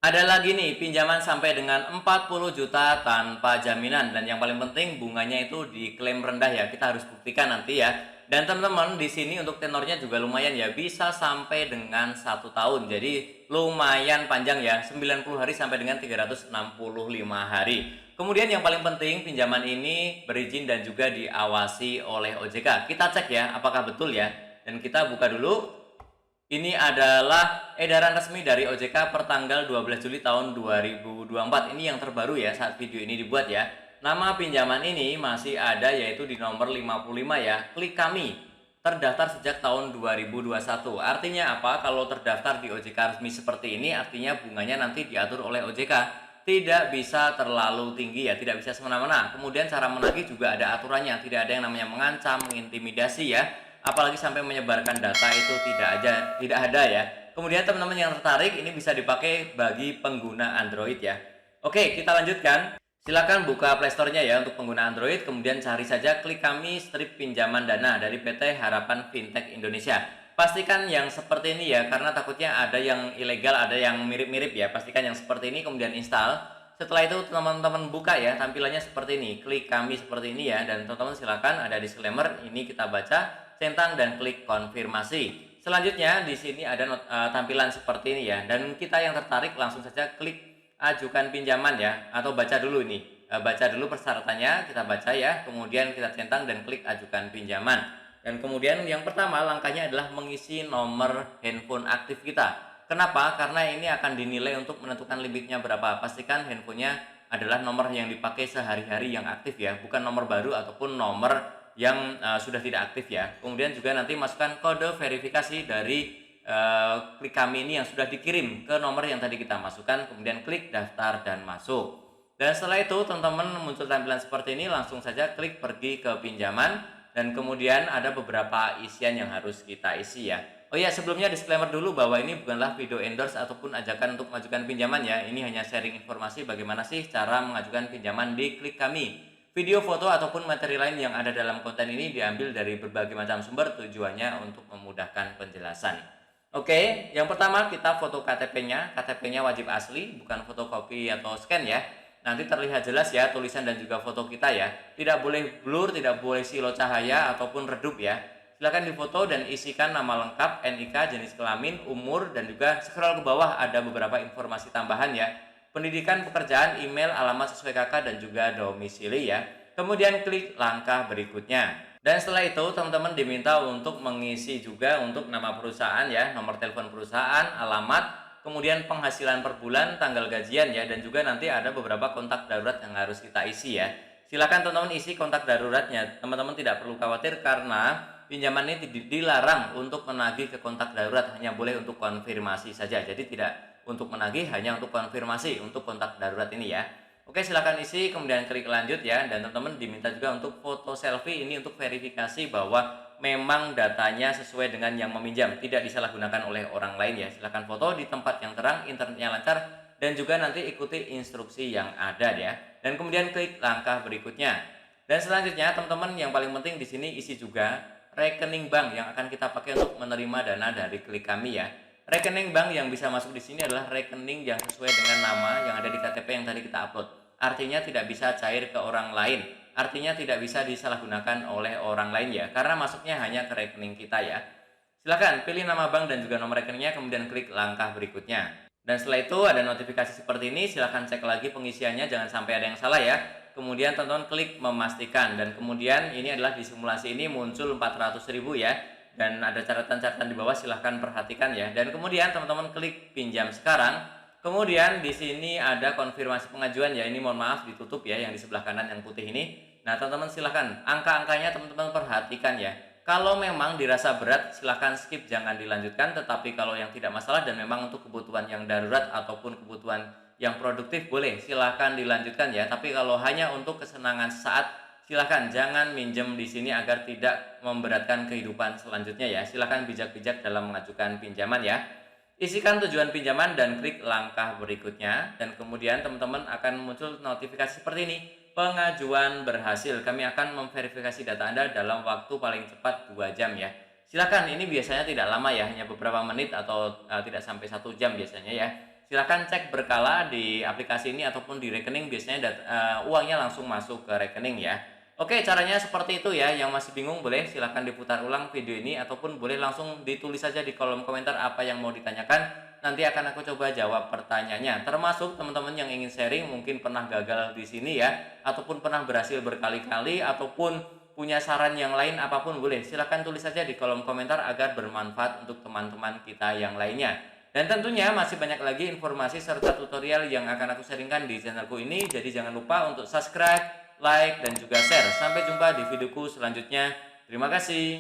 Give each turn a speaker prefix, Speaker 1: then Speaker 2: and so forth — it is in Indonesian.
Speaker 1: Ada lagi nih, pinjaman sampai dengan 40 juta tanpa jaminan dan yang paling penting bunganya itu diklaim rendah ya. Kita harus buktikan nanti ya. Dan teman-teman di sini untuk tenornya juga lumayan ya, bisa sampai dengan 1 tahun. Jadi lumayan panjang ya, 90 hari sampai dengan 365 hari. Kemudian yang paling penting pinjaman ini berizin dan juga diawasi oleh OJK. Kita cek ya, apakah betul ya. Dan kita buka dulu. Ini adalah edaran resmi dari OJK pertanggal 12 Juli tahun 2024. Ini yang terbaru ya saat video ini dibuat ya. Nama pinjaman ini masih ada yaitu di nomor 55 ya. Klik kami. Terdaftar sejak tahun 2021. Artinya apa? Kalau terdaftar di OJK resmi seperti ini artinya bunganya nanti diatur oleh OJK. Tidak bisa terlalu tinggi ya, tidak bisa semena-mena. Kemudian cara menagih juga ada aturannya, tidak ada yang namanya mengancam, mengintimidasi ya, apalagi sampai menyebarkan data itu tidak ada ya. Kemudian teman-teman yang tertarik ini bisa dipakai bagi pengguna Android ya. Oke, kita lanjutkan. Silakan buka Play Store-nya ya untuk pengguna Android, kemudian cari saja klik kami strip pinjaman dana dari PT Harapan Fintech Indonesia. Pastikan yang seperti ini ya, karena takutnya ada yang ilegal, ada yang mirip-mirip ya. Pastikan yang seperti ini kemudian install. Setelah itu teman-teman buka ya, tampilannya seperti ini. Klik kami seperti ini ya, dan teman-teman silakan ada disclaimer, ini kita baca, centang dan klik konfirmasi. Selanjutnya di sini ada tampilan seperti ini ya, dan kita yang tertarik langsung saja klik ajukan pinjaman ya, atau baca dulu ini. Baca dulu persyaratannya, kita baca ya, kemudian kita centang dan klik ajukan pinjaman. Dan kemudian yang pertama langkahnya adalah mengisi nomor handphone aktif kita. Kenapa? Karena ini akan dinilai untuk menentukan limitnya berapa. Pastikan handphonenya adalah nomor yang dipakai sehari-hari yang aktif ya, bukan nomor baru ataupun nomor yang sudah tidak aktif ya. Kemudian juga nanti masukkan kode verifikasi dari klik kami ini yang sudah dikirim ke nomor yang tadi kita masukkan, kemudian klik daftar dan masuk. Dan setelah itu teman-teman muncul tampilan seperti ini, langsung saja klik pergi ke pinjaman dan kemudian ada beberapa isian yang harus kita isi ya. Oh ya, sebelumnya disclaimer dulu bahwa ini bukanlah video endorse ataupun ajakan untuk mengajukan pinjaman ya. Ini hanya sharing informasi bagaimana sih cara mengajukan pinjaman di klik kami. Video, foto, ataupun materi lain yang ada dalam konten ini diambil dari berbagai macam sumber, tujuannya untuk memudahkan penjelasan. Oke, yang pertama kita foto KTP-nya. KTP-nya wajib asli, bukan fotokopi atau scan ya. Nanti terlihat jelas ya tulisan dan juga foto kita ya. Tidak boleh blur, tidak boleh silo cahaya ataupun redup ya. Silakan difoto dan isikan nama lengkap, NIK, jenis kelamin, umur, dan juga scroll ke bawah ada beberapa informasi tambahan ya. Pendidikan, pekerjaan, email, alamat sesuai kakak, dan juga domisili ya. Kemudian klik langkah berikutnya. Dan setelah itu teman-teman diminta untuk mengisi juga untuk nama perusahaan ya, nomor telepon perusahaan, alamat, kemudian penghasilan per bulan, tanggal gajian ya, dan juga nanti ada beberapa kontak darurat yang harus kita isi ya. Silakan teman-teman isi kontak daruratnya. Teman-teman tidak perlu khawatir karena pinjaman ini dilarang untuk menagih ke kontak darurat, hanya boleh untuk konfirmasi saja. Jadi tidak untuk menagih, hanya untuk konfirmasi untuk kontak darurat ini ya. Oke, silakan isi kemudian klik lanjut ya, dan teman-teman diminta juga untuk foto selfie ini untuk verifikasi bahwa memang datanya sesuai dengan yang meminjam, tidak disalahgunakan oleh orang lain ya. Silakan foto di tempat yang terang, internetnya lancar, dan juga nanti ikuti instruksi yang ada ya. Dan kemudian klik langkah berikutnya. Dan selanjutnya teman-teman yang paling penting di sini isi juga rekening bank yang akan kita pakai untuk menerima dana dari klik kami ya. Rekening bank yang bisa masuk di sini adalah rekening yang sesuai dengan nama yang ada di KTP yang tadi kita upload. Artinya tidak bisa cair ke orang lain. Artinya tidak bisa disalahgunakan oleh orang lain ya, karena masuknya hanya ke rekening kita ya. Silakan pilih nama bank dan juga nomor rekeningnya, kemudian klik langkah berikutnya. Dan setelah itu ada notifikasi seperti ini, silakan cek lagi pengisiannya, jangan sampai ada yang salah ya. Kemudian teman-teman klik memastikan, dan kemudian ini adalah di simulasi ini muncul 400.000 ya. Dan ada catatan-catatan di bawah, silahkan perhatikan ya. Dan kemudian teman-teman klik pinjam sekarang. Kemudian di sini ada konfirmasi pengajuan ya. Ini mohon maaf ditutup ya, yang di sebelah kanan yang putih ini. Nah teman-teman silahkan angka-angkanya teman-teman perhatikan ya. Kalau memang dirasa berat silahkan skip, jangan dilanjutkan. Tetapi kalau yang tidak masalah dan memang untuk kebutuhan yang darurat ataupun kebutuhan yang produktif boleh silahkan dilanjutkan ya. Tapi kalau hanya untuk kesenangan saat, silahkan jangan minjem di sini agar tidak memberatkan kehidupan selanjutnya ya. Silahkan bijak-bijak dalam mengajukan pinjaman ya. Isikan tujuan pinjaman dan klik langkah berikutnya, dan kemudian teman-teman akan muncul notifikasi seperti ini. Pengajuan berhasil. Kami akan memverifikasi data Anda dalam waktu paling cepat 2 jam ya. Silakan, ini biasanya tidak lama ya, hanya beberapa menit atau tidak sampai 1 jam biasanya ya. silahkan cek berkala di aplikasi ini ataupun di rekening, biasanya uangnya langsung masuk ke rekening ya. Oke, caranya seperti itu ya. Yang masih bingung boleh silahkan diputar ulang video ini ataupun boleh langsung ditulis saja di kolom komentar apa yang mau ditanyakan. Nanti akan aku coba jawab pertanyaannya. Termasuk teman-teman yang ingin sharing mungkin pernah gagal di sini ya, ataupun pernah berhasil berkali-kali, ataupun punya saran yang lain apapun boleh. Silahkan tulis saja di kolom komentar agar bermanfaat untuk teman-teman kita yang lainnya. Dan tentunya masih banyak lagi informasi serta tutorial yang akan aku sharingkan di channelku ini. Jadi jangan lupa untuk subscribe, like, dan juga share. Sampai jumpa di videoku selanjutnya. Terima kasih.